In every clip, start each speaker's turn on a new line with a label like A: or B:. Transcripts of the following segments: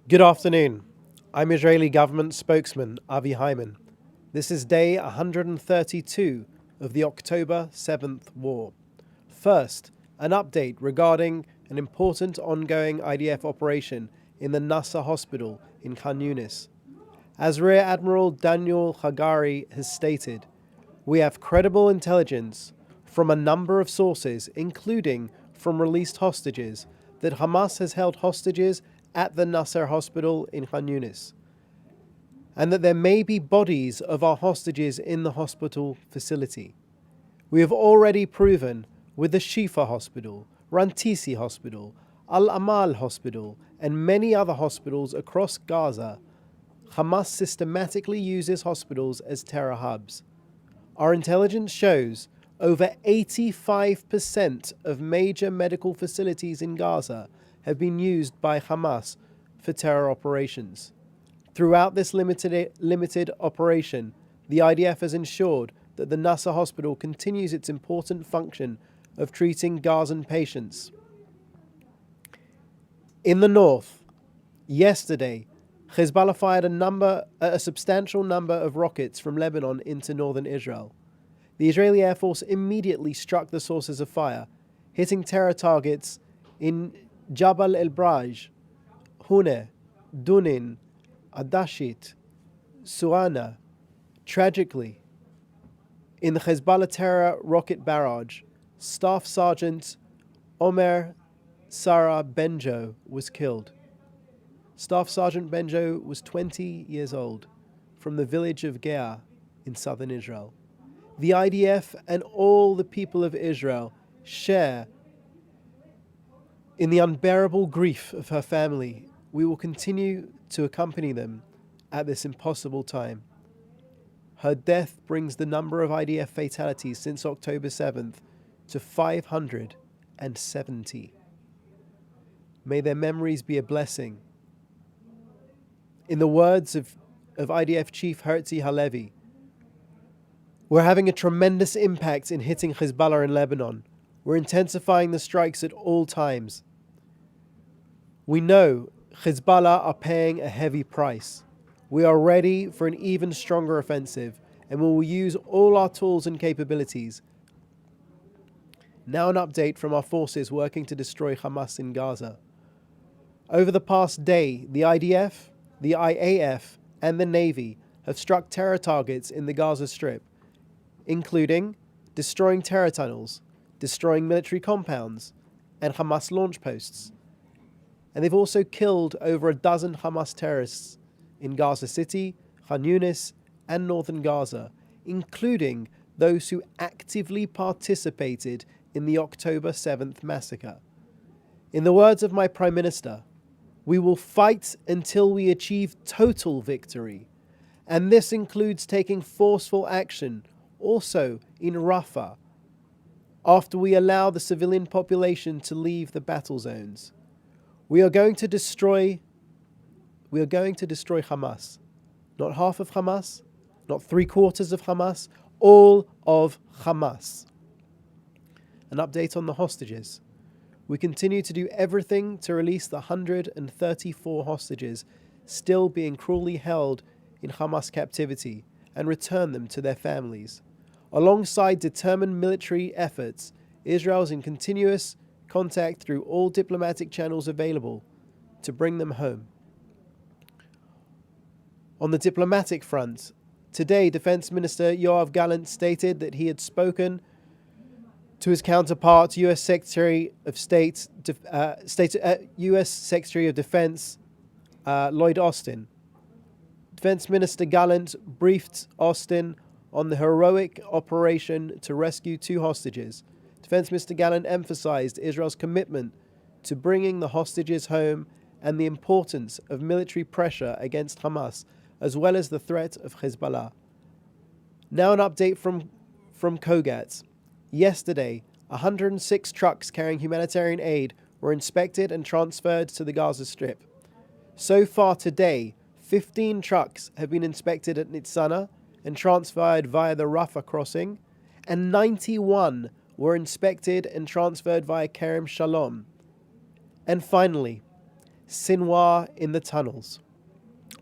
A: Good afternoon. I'm Israeli government spokesman Avi Hyman. This is day 132 of the October 7th war. First, an update regarding an important ongoing IDF operation in the Nasser hospital in Khan Yunis. As Rear Admiral Daniel Hagari has stated, we have credible intelligence from a number of sources, including from released hostages, that Hamas has held hostages at the Nasser hospital in Khan Yunis, and that there may be bodies of our hostages in the hospital facility. We have already proven with the Shifa Hospital, Rantisi Hospital, Al Amal Hospital, and many other hospitals across Gaza, Hamas systematically uses hospitals as terror hubs. Our intelligence shows over 85% of major medical facilities in Gaza have been used by Hamas for terror operations. Throughout this limited operation, the IDF has ensured that the Nasser hospital continues its important function of treating Gazan patients. In the north, yesterday, Hezbollah fired a substantial number of rockets from Lebanon into northern Israel. The Israeli Air Force immediately struck the sources of fire, hitting terror targets in Jabal el-Braj, Hune, Dunin, Adashit, Suana. Tragically, in the Hezbollah terror rocket barrage, Staff Sergeant Omer Sarah Benjo was killed. Staff Sergeant Benjo was 20 years old, from the village of Geah in southern Israel. The IDF and all the people of Israel share in the unbearable grief of her family. We will continue to accompany them at this impossible time. Her death brings the number of IDF fatalities since October 7th to 570. May their memories be a blessing. In the words of IDF Chief Herzi Halevi, we're having a tremendous impact in hitting Hezbollah in Lebanon. We're intensifying the strikes at all times. We know Hezbollah are paying a heavy price. We are ready for an even stronger offensive, and we will use all our tools and capabilities. Now an update from our forces working to destroy Hamas in Gaza. Over the past day, the IDF, the IAF, and the Navy have struck terror targets in the Gaza Strip, including destroying terror tunnels, destroying military compounds, and Hamas launch posts. And they've also killed over a dozen Hamas terrorists in Gaza City, Khan Yunis, and northern Gaza, including those who actively participated in the October 7th massacre. In the words of my Prime Minister, we will fight until we achieve total victory, and this includes taking forceful action also in Rafah, after we allow the civilian population to leave the battle zones. We are going to destroy Hamas. Not half of Hamas, not 3/4 of Hamas, all of Hamas. An update on the hostages. We continue to do everything to release the 134 hostages still being cruelly held in Hamas captivity and return them to their families. Alongside determined military efforts, Israel is in continuous contact through all diplomatic channels available to bring them home. On the diplomatic front, today Defense Minister Yoav Gallant stated that he had spoken to his counterpart, U.S. Secretary of U.S. Secretary of Defense Lloyd Austin. Defense Minister Gallant briefed Austin on the heroic operation to rescue 2 hostages. Defense Minister Gallant emphasized Israel's commitment to bringing the hostages home and the importance of military pressure against Hamas, as well as the threat of Hezbollah. Now an update from Kogat. Yesterday, 106 trucks carrying humanitarian aid were inspected and transferred to the Gaza Strip. So far today, 15 trucks have been inspected at Nitzana and transferred via the Rafah crossing, and 91 were inspected and transferred via Kerem Shalom. And finally, Sinwar in the tunnels.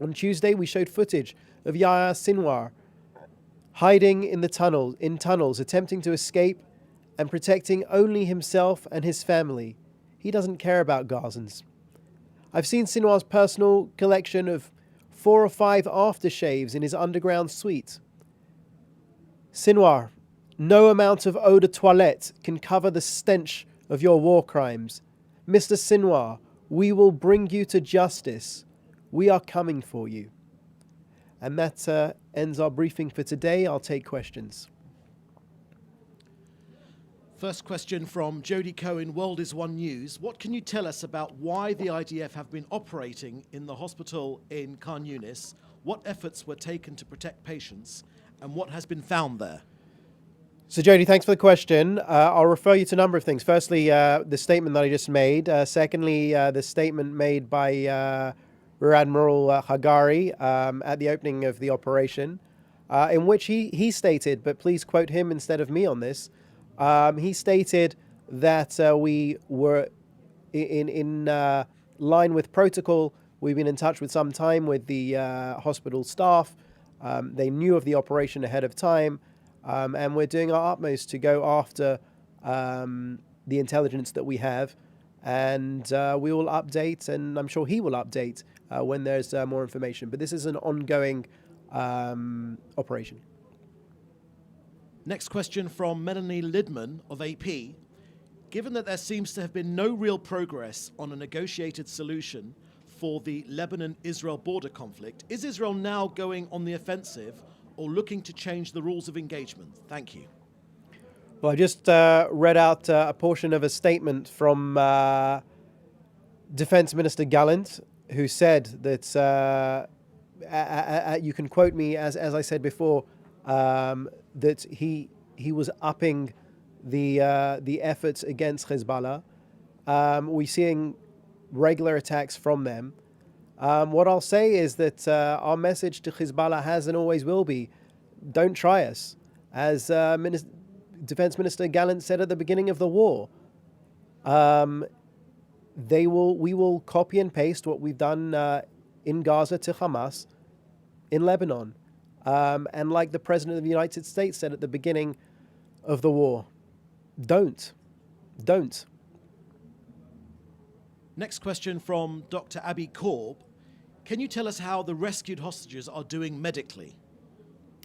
A: On Tuesday, we showed footage of Yahya Sinwar hiding in tunnels, attempting to escape and protecting only himself and his family. He doesn't care about Gazans. I've seen Sinwar's personal collection of 4 or 5 aftershaves in his underground suite. Sinwar, no amount of eau de toilette can cover the stench of your war crimes. Mr. Sinwar, we will bring you to justice. We are coming for you. And that ends our briefing for today. I'll take questions.
B: First question from Jody Cohen, World is One News. What can you tell us about why the IDF have been operating in the hospital in Khan Yunis? What efforts were taken to protect patients? And what has been found there?
A: So, Jody, thanks for the question. I'll refer you to a number of things. Firstly, the statement that I just made. Secondly, the statement made by Rear Admiral Hagari at the opening of the operation, in which he stated, but please quote him instead of me on this, he stated that we were in line with protocol. We've been in touch with some time with the hospital staff. They knew of the operation ahead of time. And we're doing our utmost to go after the intelligence that we have. And we will update, and I'm sure he will update when there's more information. But this is an ongoing operation.
B: Next question from Melanie Lidman of AP. Given that there seems to have been no real progress on a negotiated solution for the Lebanon-Israel border conflict, is Israel now going on the offensive or looking to change the rules of engagement? Thank you.
A: Well, I just read out a portion of a statement from Defense Minister Gallant, who said that, you can quote me as I said before, that he was upping the efforts against Hezbollah. We're seeing regular attacks from them. What I'll say is that our message to Hezbollah has and always will be, don't try us. As Defense Minister Gallant said at the beginning of the war, we will copy and paste what we've done in Gaza to Hamas in Lebanon. And like the President of the United States said at the beginning of the war, don't.
B: Next question from Dr. Abby Korb. Can you tell us how the rescued hostages are doing medically?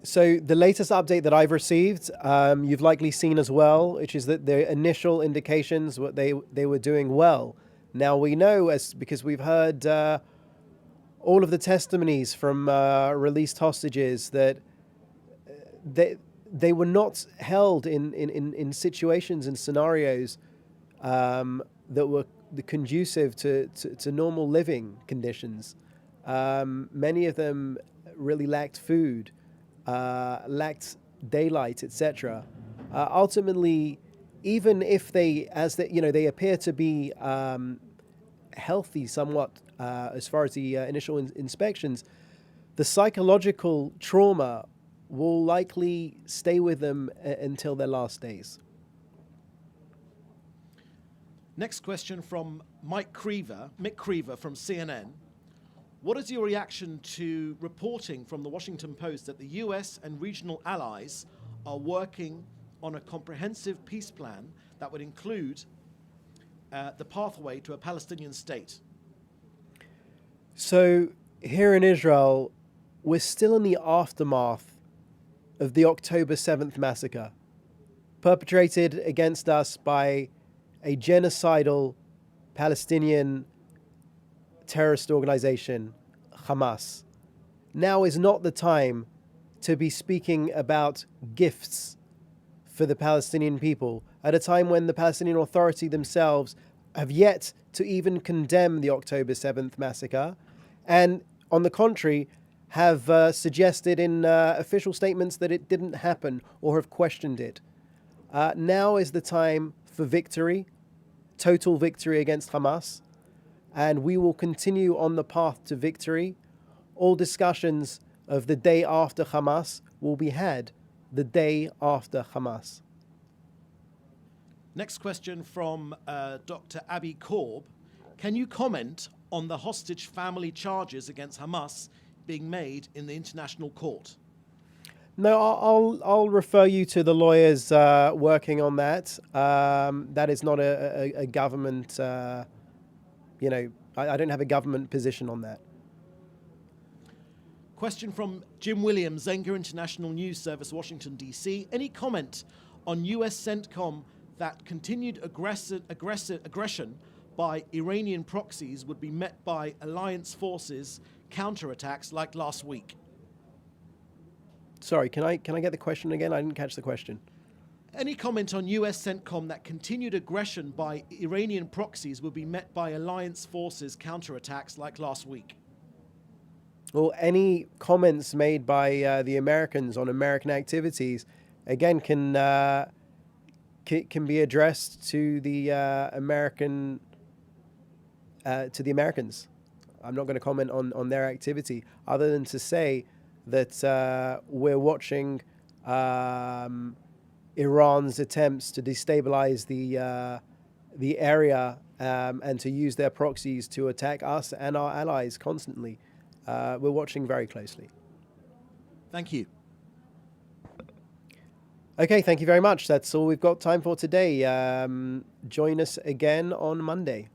A: So the latest update that I've received, you've likely seen as well, which is that the initial indications what they were doing well. Now we know, because we've heard all of the testimonies from released hostages, that they were not held in situations and scenarios that were conducive to normal living conditions. Many of them really lacked food, lacked daylight, etc. Ultimately, even if they appear to be healthy somewhat as far as the initial inspections, the psychological trauma will likely stay with them until their last days.
B: Next question from Mick Creever from CNN. What is your reaction to reporting from the Washington Post that the US and regional allies are working on a comprehensive peace plan that would include the pathway to a Palestinian state?
A: So here in Israel, we're still in the aftermath of the October 7th massacre, perpetrated against us by a genocidal Palestinian terrorist organization, Hamas. Now is not the time to be speaking about gifts for the Palestinian people at a time when the Palestinian Authority themselves have yet to even condemn the October 7th massacre, and on the contrary, have suggested in official statements that it didn't happen or have questioned it. Now is the time for victory, total victory against Hamas, and we will continue on the path to victory. All discussions of the day after Hamas will be had the day after Hamas.
B: Next question from Dr. Abby Korb. Can you comment on the hostage family charges against Hamas being made in the international court?
A: No, I'll refer you to the lawyers working on that. That is not a government. I don't have a government position on that.
B: Question from Jim Williams, Zenga International News Service, Washington, D.C. Any comment on U.S. CENTCOM that continued aggression by Iranian proxies would be met by alliance forces counterattacks like last week?
A: Sorry, can I get the question again? I didn't catch the question.
B: Any comment on U.S. CENTCOM that continued aggression by Iranian proxies would be met by alliance forces counterattacks like last week?
A: Well, any comments made by the Americans on American activities, again, can be addressed to the Americans. I'm not going to comment on their activity, other than to say that we're watching Iran's attempts to destabilize the area and to use their proxies to attack us and our allies constantly. We're watching very closely.
B: Thank you.
A: Okay, thank you very much. That's all we've got time for today. Join us again on Monday.